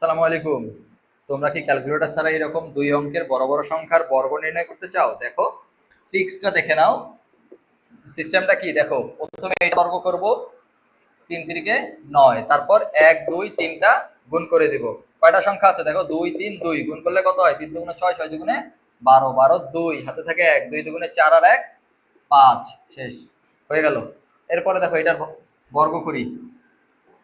আসসালামু আলাইকুম। তোমরা কি ক্যালকুলেটর ছাড়া এরকম দুই অঙ্কের বড় বড় সংখ্যার বর্গ নির্ণয় করতে চাও? দেখো ট্রিক্সটা দেখে নাও। সিস্টেমটা কি দেখো, প্রথমে এটা বর্গ করব 3 তিরিকে 9, তারপর 1 2 3টা গুণ করে দিব। কয়টা সংখ্যা আছে দেখো, 2 3 2 গুণ করলে কত হয়? 3 দুগুণে 6, 6 দুগুণে 12, 12 2 হাতে থাকে 1, 2 দুগুণে 4 আর 1 5, শেষ হয়ে গেল। এরপরে দেখো এটার বর্গ করি।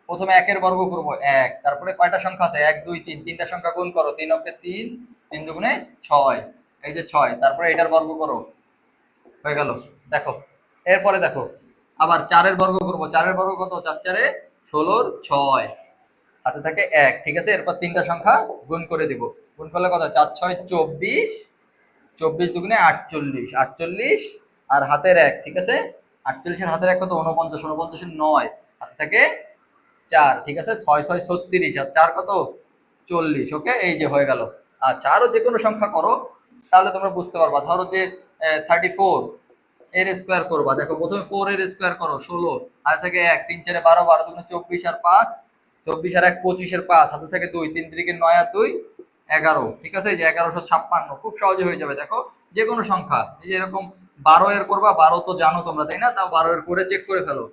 প্রথমে একের বর্গ করব 1, তারপরে কয়টা সংখ্যা আছে 1 2 3, তিনটা সংখ্যা গুণ করো, 3 অঙ্কে 3, 3 দুগুণে 6, এই যে 6, তারপরে এটার বর্গ করো, হয়ে গেল। দেখো এরপরে দেখো আবার 4 এর বর্গ করব, 4 এর বর্গ কত? 4 4 এ 16 6, হাতে থাকে 1, ঠিক আছে। এরপর তিনটা সংখ্যা গুণ করে দিব, গুণ করলে কত? 4 6 24, 24 দুগুণে 48, 48 আর হাতের 1, ঠিক আছে। 48 এর হাতের 1 কত? 49, 49 এর 9, হাতে থাকে 4, ঠিক আছে। 6 6 36 আর 4 কত? 40, ওকে, এই যে হয়ে গেল। আচ্ছা, আরো যে কোনো সংখ্যা করো, তাহলে তোমরা বুঝতে পারবা। ধরো যে 34 এর স্কোয়ার করবা। দেখো প্রথমে 4 এর স্কোয়ার করো 16, হাতে থেকে 1, 3 4 12, 12 দুগুণে 24 আর 5, 24 আর 1 25 এর 5, হাতে থেকে 2, 3 তিরিকে 9 আর 2 11, ঠিক আছে। এই যে 1156, খুব সহজে হয়ে যাবে। দেখো যে কোনো সংখ্যা, এই যে এরকম 12 এর করবা, 12 তো জানো তোমরা তাই না? তাও 12 এর করে চেক করে ফেলো।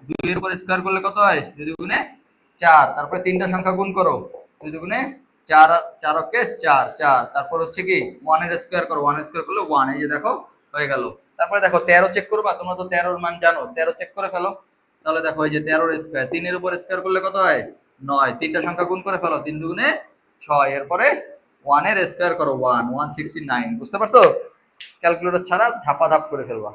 2 এর উপর স্কোয়ার করলে কত হয়? 2 দুগুণে 4, তারপরে তিনটা সংখ্যা গুণ করো, 2 দুগুণে 4, 4 ওকে 4 4, তারপর হচ্ছে কি 1 এর স্কোয়ার করো, 1 এর স্কোয়ার করলে 1, এই যে দেখো হয়ে গেল। তারপরে দেখো 13 চেক করবা, তোমরা তো 13 এর মান জানো, 13 চেক করে ফেলো। তাহলে দেখো এই যে 13 এর স্কোয়ার, 3 এর উপর স্কোয়ার করলে কত হয়? 9, তিনটা সংখ্যা গুণ করে ফেলো, 3 দুগুণে 6, এরপরে 1 এর স্কোয়ার করো, 1 169। বুঝতে পারছো? ক্যালকুলেটর ছাড়া ধাপা ধাপ করে ফেলবা।